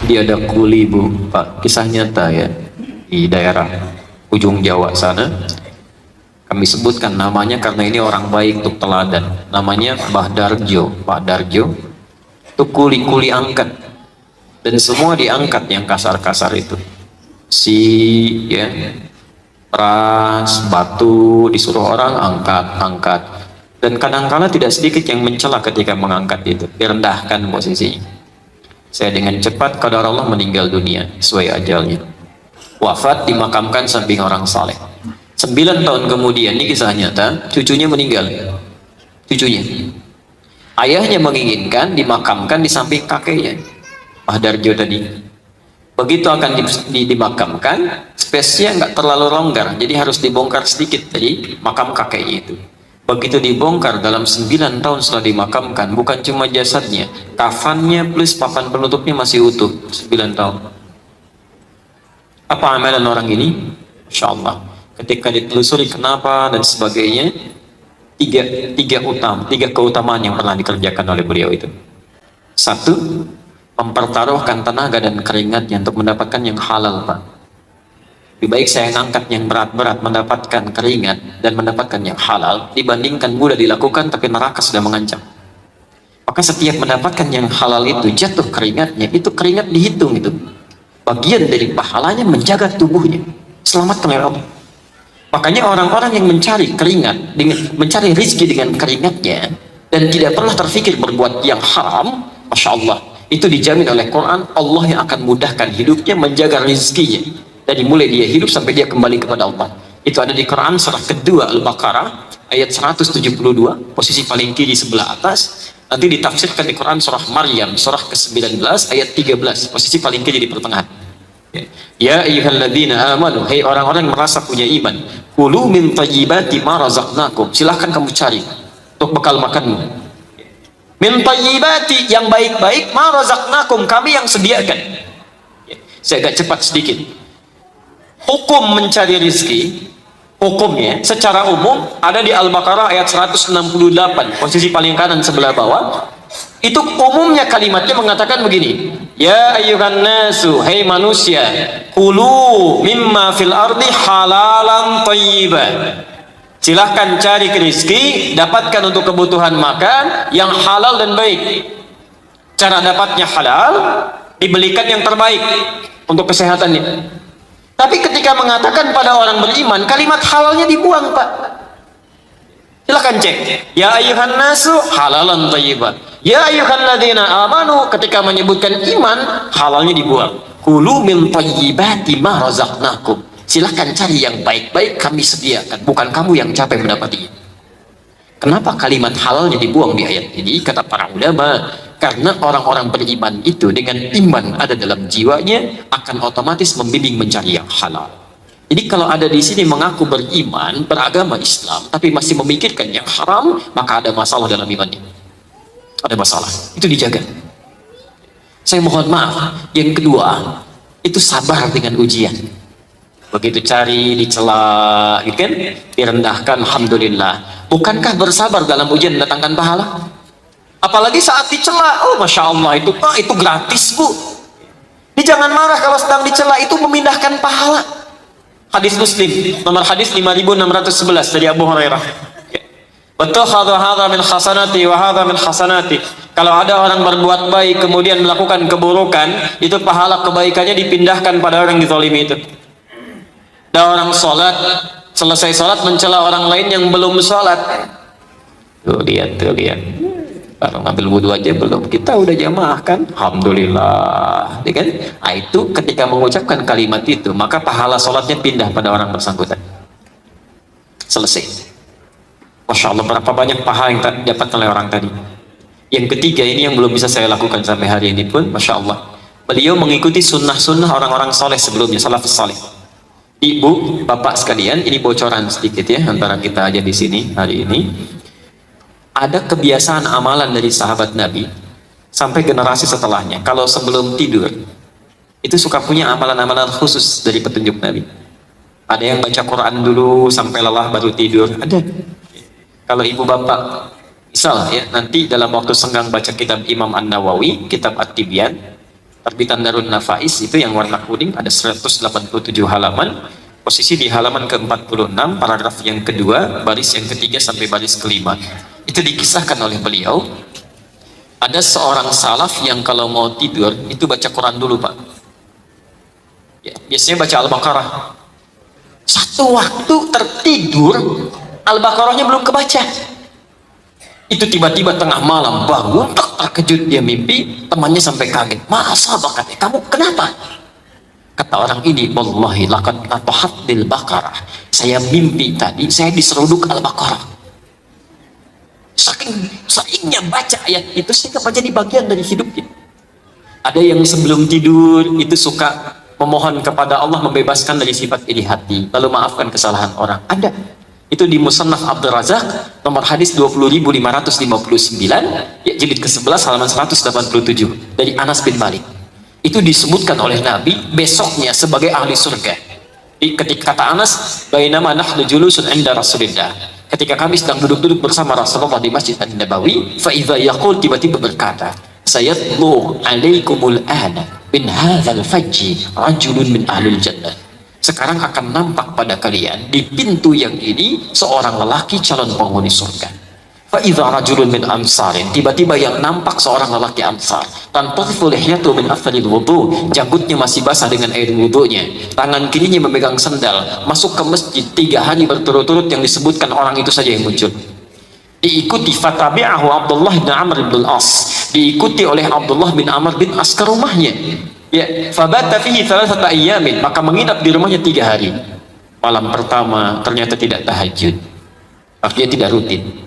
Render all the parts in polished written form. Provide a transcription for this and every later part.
Dia ada kuli bu, Pak, kisah nyata ya, di daerah ujung Jawa sana. Kami sebutkan namanya karena ini orang baik untuk teladan. Namanya Mbah Darjo, Pak Darjo. Itu kuli-kuli angkat, dan semua diangkat yang kasar-kasar itu. Ya, peras, batu, disuruh orang angkat. Dan kadang-kala tidak sedikit yang mencela ketika mengangkat itu, direndahkan posisinya. Saya dengan cepat qadar Allah meninggal dunia sesuai ajalnya. Wafat dimakamkan samping orang saleh. 9 tahun kemudian, ini kisah nyata, cucunya meninggal. Cucunya. Ayahnya menginginkan dimakamkan di samping kakeknya, Pak Darjo tadi. Begitu akan dimakamkan, spesiesnya nggak terlalu longgar, jadi harus dibongkar sedikit tadi makam kakeknya itu. Begitu dibongkar, dalam 9 tahun setelah dimakamkan, bukan cuma jasadnya, kafannya plus papan penutupnya masih utuh. 9 tahun. Apa amalan orang ini? Insya Allah, ketika ditelusuri kenapa dan sebagainya, tiga keutamaan yang pernah dikerjakan oleh beliau itu. 1, mempertaruhkan tenaga dan keringatnya untuk mendapatkan yang halal, Pak. Lebih baik saya ngangkat yang berat-berat, mendapatkan keringat dan mendapatkan yang halal, dibandingkan mudah dilakukan tapi neraka sudah mengancam. Maka setiap mendapatkan yang halal itu, jatuh keringatnya, itu keringat dihitung itu. Bagian dari pahalanya menjaga tubuhnya, selamatkan oleh Allah. Makanya orang-orang yang mencari keringat, mencari rezeki dengan keringatnya, dan tidak pernah terfikir berbuat yang haram, Masya Allah, itu dijamin oleh Quran, Allah yang akan mudahkan hidupnya, menjaga rezekinya. Dari mulai dia hidup sampai dia kembali kepada Allah. Itu ada di Quran surah kedua Al-Baqarah ayat 172, posisi paling kiri sebelah atas. Nanti ditafsirkan di Quran surah Maryam surah ke-19 ayat 13, posisi paling kiri di pertengahan. Ya ayyuhalladzina amanu, hai orang-orang yang merasa punya iman, kulu min thayyibati ma razaqnakum, silahkan kamu cari untuk bekal makanmu. Min thayyibati, yang baik-baik, ma razaqnakum, kami yang sediakan. Saya agak cepat sedikit. Hukum mencari rizki, hukumnya secara umum ada di Al-Baqarah ayat 168, posisi paling kanan sebelah bawah. Itu umumnya kalimatnya mengatakan begini, ya ayyuhan nasu, hai manusia, kulu mimma fil ardi halalan thayyiban, silahkan cari rizki, dapatkan untuk kebutuhan makan yang halal dan baik. Cara dapatnya halal, dibelikan yang terbaik untuk kesehatannya. Tapi ketika mengatakan pada orang beriman, kalimat halalnya dibuang, Pak. Silahkan cek. Ya ayyuhan nasu halalan thayyiban. Ya ayyuhalladzina amanu, ketika menyebutkan iman, halalnya dibuang. Kulu min thayyibati ma razaqnakum. Silahkan cari yang baik-baik, kami sediakan. Bukan kamu yang capek mendapatinya. Kenapa kalimat halalnya dibuang di ayat ini? Kata para ulama, karena orang-orang beriman itu dengan iman ada dalam jiwanya akan otomatis membimbing mencari yang halal. Jadi kalau ada di sini mengaku beriman, beragama Islam, tapi masih memikirkan yang haram, maka ada masalah dalam imannya. Ada masalah. Itu dijaga. Saya mohon maaf. Yang kedua, itu sabar dengan ujian. Begitu cari, dicela, gitu kan? Direndahkan, alhamdulillah. Bukankah bersabar dalam ujian mendatangkan pahala? Apalagi saat dicela, oh Masya Allah, itu gratis, Bu. Ini jangan marah kalau sedang dicela, itu memindahkan pahala. Hadis Muslim, nomor hadis 5611 dari Abu Hurairah. Betul, hadza min hasanati wa hadza min hasanati. Kalau ada orang berbuat baik kemudian melakukan keburukan, itu pahala kebaikannya dipindahkan pada orang yang dizalimi itu. Ada orang sholat, selesai sholat mencela orang lain yang belum sholat. Tuh lihat. Baru ngambil wudhu aja belum, kita udah jamaah kan, alhamdulillah, ya kan? Nah, itu ketika mengucapkan kalimat itu, maka pahala sholatnya pindah pada orang bersangkutan. Selesai. Masya Allah, berapa banyak pahala yang dapat oleh orang tadi. Yang ketiga, ini yang belum bisa saya lakukan sampai hari ini pun, Masya Allah, beliau mengikuti sunnah-sunnah orang-orang soleh sebelumnya, salafus soleh. Ibu, bapak sekalian, ini bocoran sedikit ya antara kita aja di sini hari ini. Ada kebiasaan amalan dari sahabat Nabi sampai generasi setelahnya. Kalau sebelum tidur, itu suka punya amalan-amalan khusus dari petunjuk Nabi. Ada yang baca Quran dulu sampai lelah baru tidur. Ada. Kalau ibu bapak, misal ya, nanti dalam waktu senggang baca kitab Imam An-Nawawi, kitab At-Tibyan, Terbitan Darun Nafais itu yang warna kuning, ada 187 halaman. Posisi di halaman ke-46, paragraf yang kedua, baris yang ketiga sampai baris kelima. Itu dikisahkan oleh beliau, ada seorang salaf yang kalau mau tidur itu baca Quran dulu, Pak. Ya, biasanya baca Al-Baqarah. Satu waktu tertidur, Al-Baqarahnya belum kebaca. Itu tiba-tiba tengah malam bangun, terkejut dia mimpi, temannya sampai kaget. Masa bakatnya, kamu kenapa? Kata orang ini, wallahi laqad atahaddil Baqarah. Saya mimpi tadi, saya diseruduk Al-Baqarah. Saking baca ayat itu sehingga menjadi bagian dari hidupnya. Ada yang sebelum tidur itu suka memohon kepada Allah membebaskan dari sifat iri hati, lalu maafkan kesalahan orang. Ada. Itu di Musannaf Abdul Razak nomor hadis 20.559 ya, jilid ke-11 halaman 187 dari Anas bin Malik. Itu disebutkan oleh Nabi besoknya sebagai ahli surga. Ketika kata Anas, bainama nahnu julusun 'inda Rasulillah. Ketika kami sedang duduk-duduk bersama Rasulullah di Masjid An-Nabawi, fa idza yaqul, tiba-tiba berkata, sayatlu 'alaikumul ana min hadzal fajji rajulun min ahlil jannah. Sekarang akan nampak pada kalian di pintu yang ini seorang lelaki calon penghuni surga. Fa idza rajulun min ansarin, tiba-tiba yang nampak seorang lelaki ansar. Tantafu lihyatu min atharil wudu, janggutnya masih basah dengan air wudunya. Tangan kirinya memegang sendal, masuk ke masjid 3 hari berturut-turut, yang disebutkan orang itu saja yang muncul. Diikuti fatabi'ahu Abdullah bin Amr bin Al-As, diikuti oleh Abdullah bin Amr bin As ke rumahnya. Ya, fabata fihi 3 ayyamin, maka menginap di rumahnya 3 hari. Malam pertama ternyata tidak tahajud, artinya tidak rutin.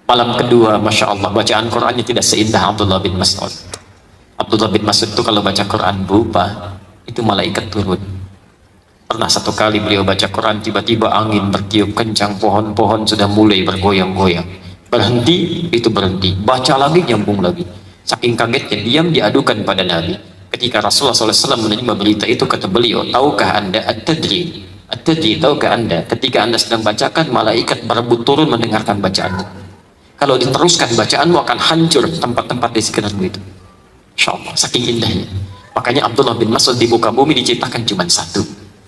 Malam kedua, masya Allah, bacaan Qurannya tidak seindah Abdullah bin Mas'ud. Abdullah bin Mas'ud itu kalau baca Quran berubah, itu malaikat turun. Pernah satu kali beliau baca Quran, tiba-tiba angin bertiup kencang, pohon-pohon sudah mulai bergoyang-goyang. Berhenti, itu berhenti. Baca lagi, nyambung lagi. Saking kagetnya, diam diadukan pada Nabi. Ketika Rasulullah SAW menerima berita itu, kata beliau, tahukah anda, at-tadri, tahukah anda, ketika anda sedang bacakan, malaikat berebut turun mendengarkan bacaanmu. Kalau diteruskan bacaanmu akan hancur tempat-tempat di sekitarmu itu. Insya Allah, saking indahnya. Makanya Abdullah bin Mas'ud di muka bumi diciptakan cuma 1.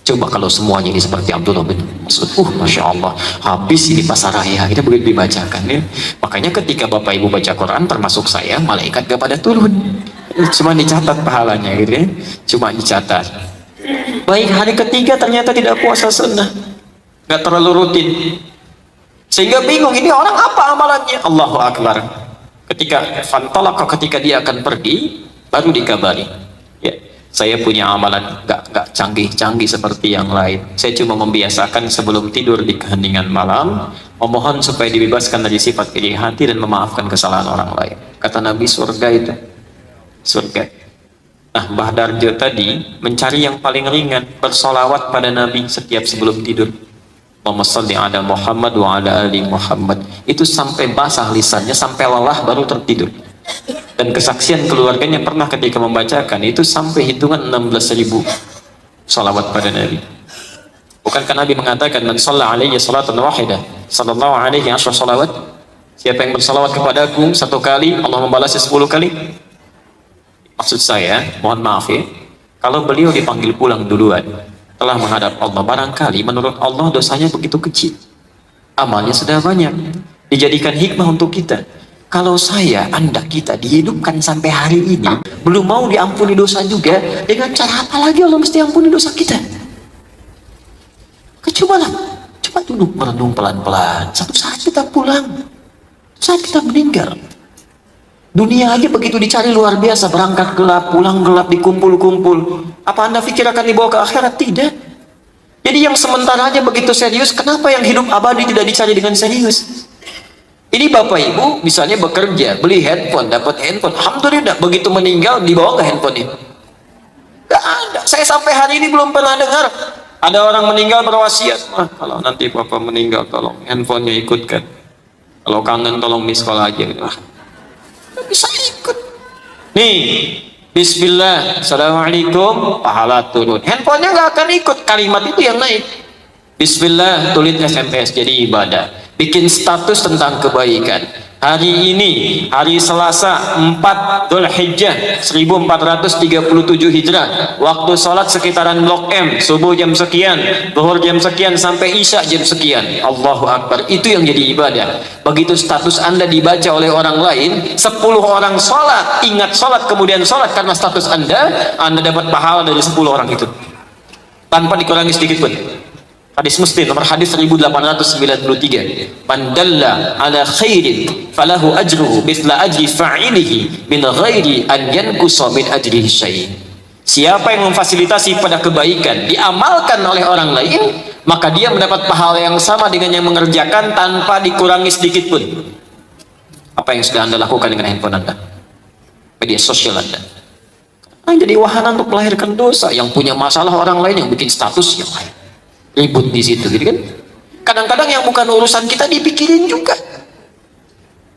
Coba kalau semuanya ini seperti Abdullah bin Mas'ud, masya Allah, habis ini pasar raya, kita begitu dibacakan ya. Makanya ketika bapak ibu baca Quran, termasuk saya, malaikat gak pada turun. Cuma dicatat pahalanya gitu ya, cuma dicatat. Baik, hari ketiga ternyata tidak puasa sunnah, nggak terlalu rutin, sehingga bingung ini orang apa amalannya. Allahu Akbar. Ketika dia akan pergi, baru dikabari, ya, saya punya amalan nggak canggih-canggih seperti yang lain. Saya cuma membiasakan sebelum tidur di keheningan malam memohon supaya dibebaskan dari sifat iri hati dan memaafkan kesalahan orang lain. Kata Nabi, surga itu surga. Nah, Mbah Darjo tadi mencari yang paling ringan, bersolawat pada Nabi setiap sebelum tidur. Allahumma shalli ala Muhammad wa ala ali Muhammad. Itu sampai basah lisannya, sampai lelah baru tertidur. Dan kesaksian keluarganya pernah ketika membacakan itu sampai hitungan 16.000 salawat pada Nabi. Bukankah Nabi mengatakan, man shalla alaihi salatan wahidah sallallahu alaihi asyra salawat, siapa yang bersalawat kepadaku 1 kali, Allah membalasnya 10 kali. Maksud saya, mohon maaf ya, kalau beliau dipanggil pulang duluan, telah menghadap Allah, barangkali menurut Allah dosanya begitu kecil, amalnya sudah banyak, dijadikan hikmah untuk kita. Kalau saya, anda, kita dihidupkan sampai hari ini, belum mau diampuni dosa juga, dengan cara apa lagi Allah mesti ampuni dosa kita? Cobalah, coba duduk merenung pelan-pelan, satu saat kita pulang, saat kita meninggal. Dunia aja begitu dicari luar biasa, berangkat gelap, pulang gelap, dikumpul-kumpul. Apa anda pikir akan dibawa ke akhirat? Tidak. Jadi yang sementara aja begitu serius, kenapa yang hidup abadi tidak dicari dengan serius? Ini bapak ibu misalnya bekerja, beli handphone, dapat handphone, alhamdulillah, begitu meninggal dibawa ke handphone itu? Gak ada. Saya sampai hari ini belum pernah dengar ada orang meninggal berwasiat, kalau nanti bapak meninggal tolong handphonenya ikutkan, kalau kangen tolong miss call aja. Bisa ikut nih, bismillah, assalamualaikum, pahala turun, handphonenya nggak akan ikut, kalimat itu yang naik. Bismillah, tulis SMS jadi ibadah. bikin status tentang kebaikan. Hari ini, hari Selasa 4 Dzulhijjah 1437 Hijrah, waktu sholat sekitaran Blok M, subuh jam sekian, zuhur jam sekian, sampai isya jam sekian. Allahu Akbar, itu yang jadi ibadah. Begitu status Anda dibaca oleh orang lain, 10 orang sholat, ingat sholat kemudian sholat karena status Anda dapat pahala dari 10 orang itu tanpa dikurangi sedikit pun. Hadis Muslim nomor hadis 1893. Man dalla ala khairin falahu ajruhu mithla ajri fa'ilihi min ghairi an yanqusa min ajrihi syai'. Siapa yang memfasilitasi pada kebaikan diamalkan oleh orang lain, maka dia mendapat pahala yang sama dengan yang mengerjakan tanpa dikurangi sedikit pun. Apa yang sudah Anda lakukan dengan handphone Anda, media sosial Anda? Jadi wahana untuk melahirkan dosa. Yang punya masalah orang lain, yang bikin status yang lain, ribut di situ, gitu kan? Kadang-kadang yang bukan urusan kita dipikirin juga.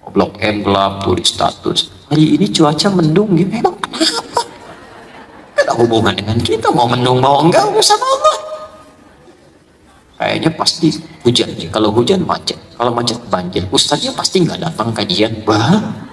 Blok M gelap, tulis status. Hari ini cuaca mendung, ya memang kenapa? Ada hubungan dengan kita, mau mendung mau enggak urusan Allah. Kayaknya pasti hujan. Kalau hujan macet, kalau macet banjir. Ustaznya pasti nggak datang kajian. Bah,